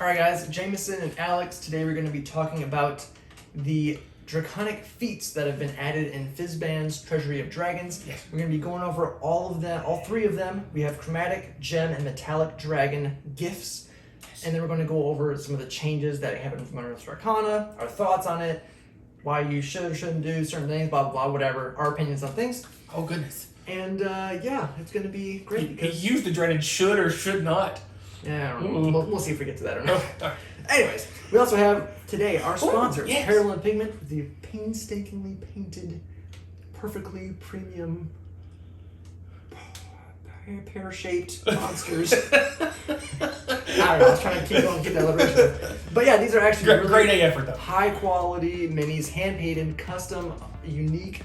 Alright guys, Jameson and Alex, today we're going to be talking about the Draconic Feats that have been added in Fizban's Treasury of Dragons. Yes. We're going to be going over all three of them. We have Chromatic, Gem, and Metallic Dragon gifts. Yes. And then we're going to go over some of the changes that happen from unearthed arcana, our thoughts on it, why you should or shouldn't do certain things, blah, blah, blah, whatever, our opinions on things. Oh, goodness. And yeah, it's going to be great. He used the dreaded should or should not. Yeah, I don't know. We'll see if we get to that or not. Anyways, we also have today our sponsor, Parallel Pigment, the painstakingly painted, perfectly premium, pear-shaped monsters. I don't know, I was trying to keep going, get that alliteration. But yeah, these are actually really great A effort, though. High-quality minis, hand-painted, custom, unique,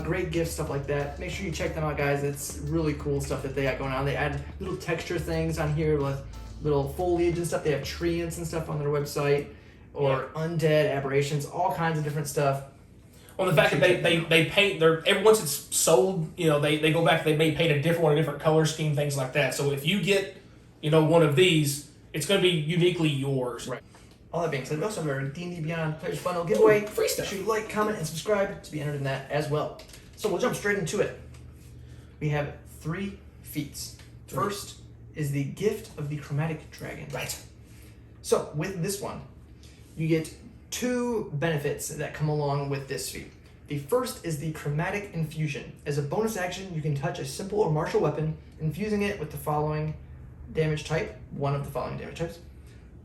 great gifts, stuff like that. Make sure you check them out, guys. It's really cool stuff that they got going on. They add little texture things on here with little foliage and stuff. They have treants and stuff on their website, or undead aberrations, all kinds of different stuff. Well, the fact that they paint every once it's sold, they go back, they may paint a different one, a different color scheme, things like that. So if you get, one of these, it's going to be uniquely yours. Right. All that being said, we also have our D&D Beyond Players Bundle giveaway. Free stuff. Make sure you like, comment, and subscribe to be entered in that as well. So we'll jump straight into it. We have 3 feats. First is the gift of the Chromatic Dragon. Right. So with this one, you get 2 benefits that come along with this feat. The first is the Chromatic Infusion. As a bonus action, you can touch a simple or martial weapon, infusing it with the following damage type, one of the following damage types: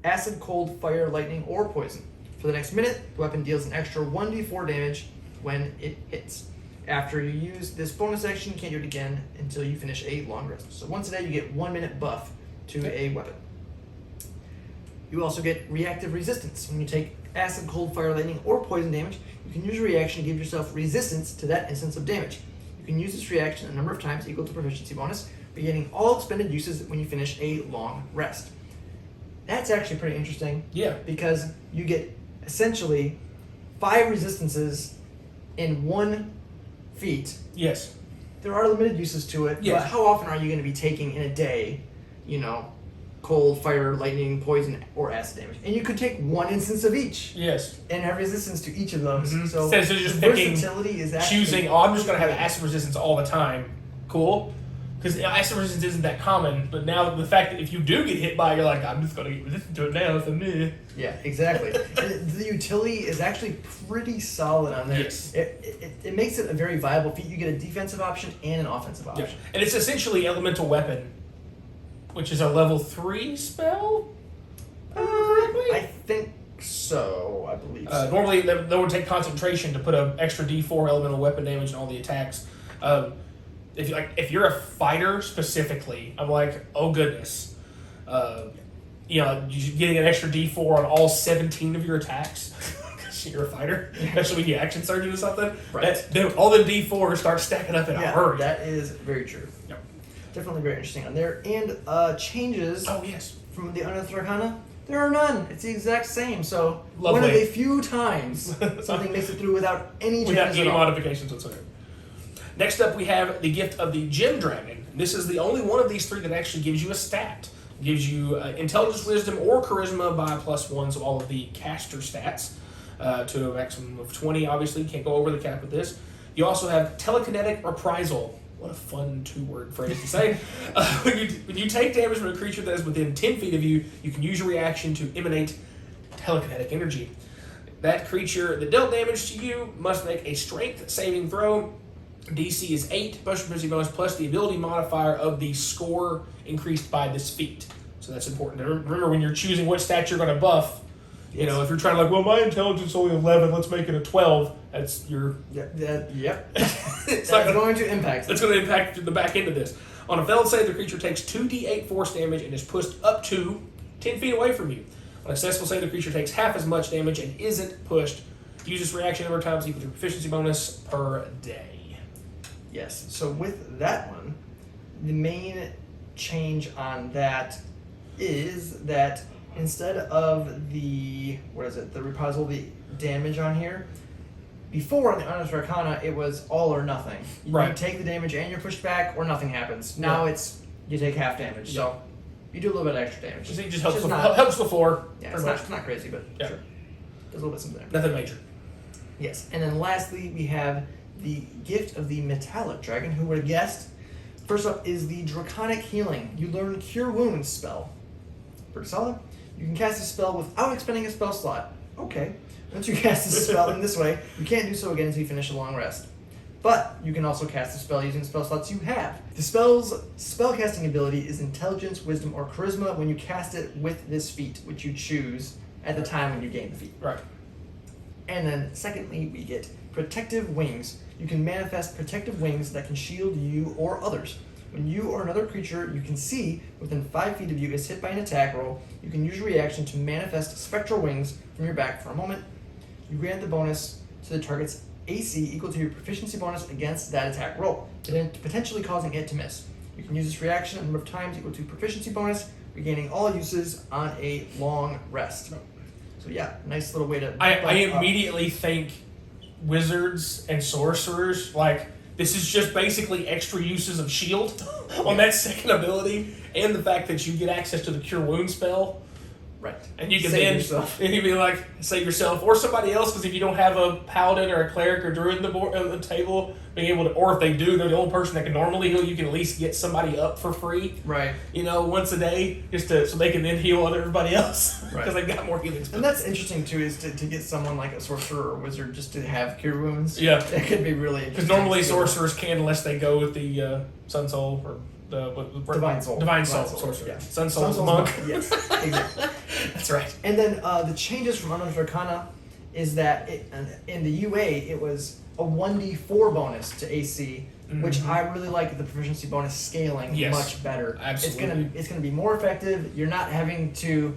acid, cold, fire, lightning, or poison. For the next minute, the weapon deals an extra 1d4 damage when it hits. After you use this bonus action, you can't do it again until you finish a long rest. So once a day, you get 1 minute buff to a weapon. You also get reactive resistance. When you take acid, cold, fire, lightning, or poison damage, you can use a reaction to give yourself resistance to that instance of damage. You can use this reaction a number of times equal to proficiency bonus, beginning all expended uses when you finish a long rest. That's actually pretty interesting. Yeah. Because you get essentially 5 resistances in 1 feat. Yes. There are limited uses to it, yes. But how often are you going to be taking in a day, cold, fire, lightning, poison, or acid damage? And you could take 1 instance of each. Yes. And have resistance to each of those. Mm-hmm. So instead of just picking, versatility is actually choosing, I'm just going to have acid resistance all the time. Cool. Because acid resistance isn't that common, but now the fact that if you do get hit by it, you're like, I'm just going to get resistant to it now, so meh. Yeah, exactly. The utility is actually pretty solid on there. Yes. It makes it a very viable feat. You get a defensive option and an offensive option. Yeah. And it's essentially Elemental Weapon, which is a level 3 spell? I think so, I believe so. Normally, they would take concentration to put an extra D4 elemental weapon damage in all the attacks. If you're a fighter specifically, I'm like, oh goodness, getting an extra D4 on all 17 of your attacks because you're a fighter, especially when you action surge or something. Right. All the D4 start stacking up in a hurry. That is very true. Yep. Definitely very interesting on there. And changes. Oh yes. From the unearthed arcana, there are none. It's the exact same. So Lovely. One of the few times something makes it through without any changes without any at all. modifications whatsoever. Next up, we have the gift of the Gem Dragon. This is the only one of these 3 that actually gives you a stat. It gives you intelligence, wisdom, or charisma by +1, so all of the caster stats to a maximum of 20. Obviously, can't go over the cap with this. You also have telekinetic reprisal. What a fun 2-word phrase to say. When you take damage from a creature that is within 10 feet of you, you can use your reaction to emanate telekinetic energy. That creature that dealt damage to you must make a strength saving throw. DC is 8, plus proficiency bonus, plus the ability modifier of the score increased by this feat. So that's important. Remember, when you're choosing what stat you're going to buff, if you're trying to my intelligence is only 11, let's make it a 12. That's your... Yep. It's not going to impact. It's going to impact the back end of this. On a failed save, the creature takes 2d8 force damage and is pushed up to 10 feet away from you. On a successful save, the creature takes half as much damage and isn't pushed. Use this reaction number of times equal to proficiency bonus per day. Yes. So with that one, the main change on that is that instead of the reprisal, the damage on here, before on the unearthed arcana, it was all or nothing. You take the damage and you're pushed back, or nothing happens. Now it's you take half damage. So You do a little bit of extra damage. It just helps the floor. Yeah, it's not crazy, but yeah. sure. There's a little bit something there. Nothing major. Yes, and then lastly, we have the gift of the Metallic Dragon. Who would have guessed? First up is the Draconic Healing. You learn Cure Wounds spell. Pretty solid. You can cast a spell without expending a spell slot. Okay. Once you cast a spell in this way, you can't do so again until you finish a long rest. But you can also cast a spell using spell slots you have. The spell's spellcasting ability is Intelligence, Wisdom, or Charisma when you cast it with this feat, which you choose at the time when you gain the feat. Right. And then secondly, we get Protective Wings. You can manifest protective wings that can shield you or others. When you or another creature you can see within 5 feet of you is hit by an attack roll, you can use your reaction to manifest spectral wings from your back for a moment. You grant the bonus to the target's AC equal to your proficiency bonus against that attack roll, potentially causing it to miss. You can use this reaction a number of times equal to proficiency bonus, regaining all uses on a long rest. So yeah, nice little way to... I immediately think wizards and sorcerers, like, this is just basically extra uses of shield on that second ability, and the fact that you get access to the Cure Wound spell. Right. And you can Save then yourself. and you be like, save yourself or somebody else, because if you don't have a paladin or a cleric or druid on the table, being able to, or if they do, they're the only person that can normally heal, you can at least get somebody up for free. Right. Once a day, so they can then heal everybody else because Right. they've got more healing spells. And that's interesting too, is to get someone like a sorcerer or wizard just to have Cure Wounds. Yeah. That could be really interesting. Because normally sorcerers can, unless they go with the Sun Soul or the Divine Soul. Divine Soul sorcerer. Yeah. Sun Soul's a monk. Yes, exactly. That's right. And then the changes from Unearthed Arcana is that in the UA it was a 1d4 bonus to AC, which I really like the proficiency bonus scaling much better. Absolutely. It's gonna be more effective. You're not having to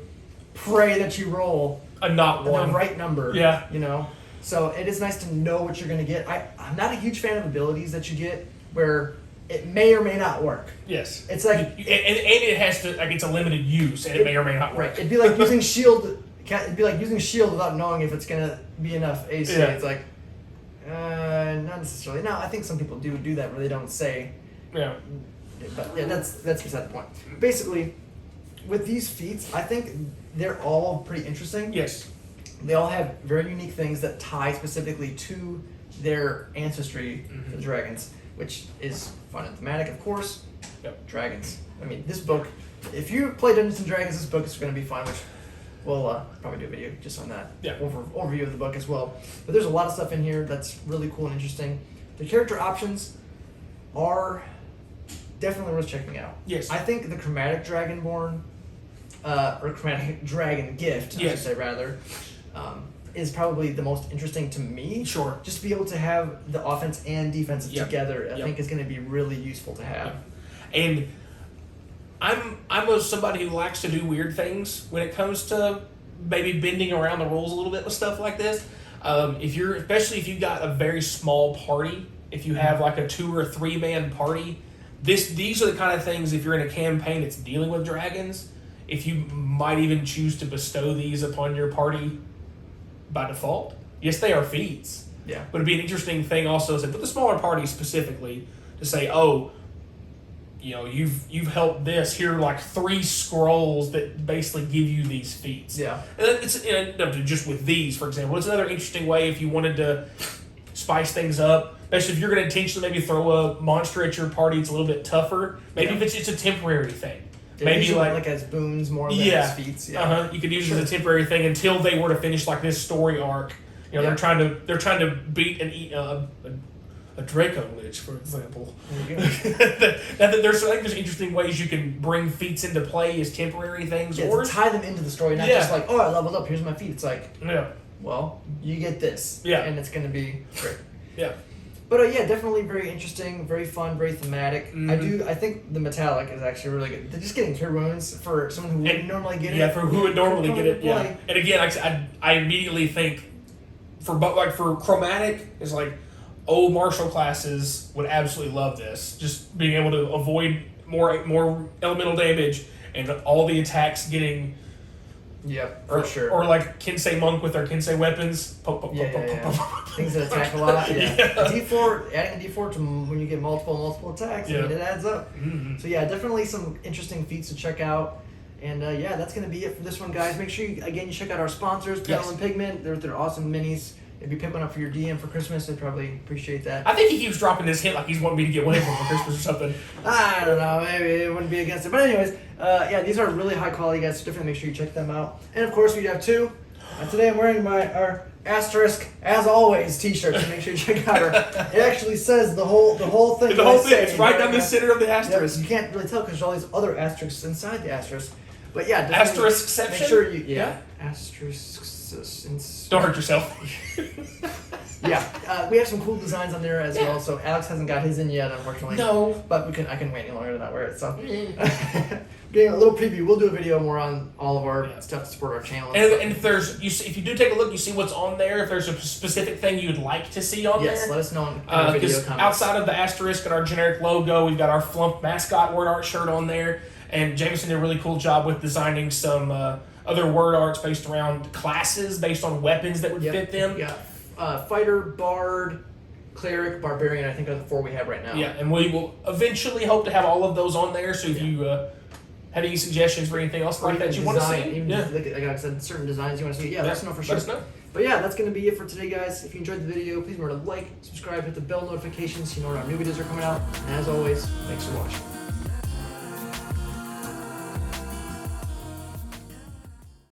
pray that you roll A not one. the right number. Yeah. So it is nice to know what you're gonna get. I'm not a huge fan of abilities that you get where it may or may not work. Yes. It's like and it has to, like, it's a limited use, and it may or may not work. right. It'd be like using shield. It'd be like using shield without knowing if it's gonna be enough AC. Yeah. It's like, not necessarily. Now I think some people do that where they don't say. Yeah. But yeah, that's beside the point. Basically, with these feats, I think they're all pretty interesting. Yes. They all have very unique things that tie specifically to their ancestry, the dragons, which is fun and thematic, of course. Yep. Dragons. I mean, this book, if you play Dungeons and Dragons, this book is going to be fun, which we'll probably do a video just on that. Yeah. Overview of the book as well. But there's a lot of stuff in here that's really cool and interesting. The character options are definitely worth checking out. Yes. I think the Chromatic Dragonborn, or Chromatic Dragon Gift, I should say rather, is probably the most interesting to me. Sure. Just to be able to have the offense and defense together, I think is going to be really useful to have. And I'm somebody who likes to do weird things when it comes to maybe bending around the rules a little bit with stuff like this. Especially if you've got a very small party, if you have like a 2 or 3 man party, these are the kind of things, if you're in a campaign that's dealing with dragons, if you might even choose to bestow these upon your party by default. Yes, they are feats. Yeah. But it'd be an interesting thing also is that with the smaller parties specifically to say, you've helped this. Here are like 3 scrolls that basically give you these feats. Yeah. And it's just with these, for example. It's another interesting way if you wanted to spice things up. Especially if you're going to intentionally maybe throw a monster at your party, it's a little bit tougher. Maybe if it's just a temporary thing. Maybe like as boons more than as feats. Yeah. You could use it as a temporary thing until they were to finish like this story arc. They're trying to beat and eat a Draco Lich, for example. There's interesting ways you can bring feats into play as temporary things, or to tie them into the story, not just like, I leveled up. Here's my feat. It's like, well, you get this, and it's going to be great. Yeah. But definitely very interesting, very fun, very thematic. I think the Metallic is actually really good. They're just getting Cure Wounds for someone who wouldn't normally get it. Yeah, for who would normally get it. Yeah. And again, I immediately think for Chromatic is like old martial classes would absolutely love this. Just being able to avoid more elemental damage and all the attacks getting Yep, or, for sure. Or like Kensei Monk with their Kensei weapons. Poke, poke, poke, poke, poke, poke. Things that attack a lot. Yeah. Yeah. D4, adding a D4 to when you get multiple attacks, I mean, it adds up. Mm-hmm. So yeah, definitely some interesting feats to check out. And yeah, that's going to be it for this one, guys. Make sure, you check out our sponsors, Petal and Pigment. They're awesome minis. If you pick one up for your DM for Christmas, they'd probably appreciate that. I think he keeps dropping this hint like he's wanting me to get one of them for Christmas or something. I don't know. Maybe it wouldn't be against it. But anyways, yeah, these are really high quality, guys. So definitely make sure you check them out. And of course, we have two. Today I'm wearing our asterisk as always t-shirt. So make sure you check out our. It actually says the whole thing. The whole thing. It's right down the center of the asterisk. Yep, you can't really tell because there's all these other asterisks inside the asterisk. But yeah, Asteriskception? make sure you asterisks. Don't hurt yourself. Yeah, we have some cool designs on there as well. So Alex hasn't got his in yet, unfortunately. No, but I can wait any longer to not wear it. So, getting a little preview. We'll do a video more on all of our stuff to support our channel. And if you do take a look, you see what's on there. If there's a specific thing you'd like to see on there, let us know in the video comments. Outside of the asterisk and our generic logo, we've got our Flump mascot word art shirt on there. And Jameson did a really cool job with designing some other word arts based around classes, based on weapons that would fit them. Yeah. Fighter, Bard, Cleric, Barbarian, I think are the 4 we have right now. Yeah, and we will eventually hope to have all of those on there. So if you have any suggestions for anything else like that you want to see, like I said, certain designs you want to see, let us know for sure. Let us know. But yeah, that's going to be it for today, guys. If you enjoyed the video, please remember to like, subscribe, hit the bell notifications so you know when our new videos are coming out. And as always, thanks for watching.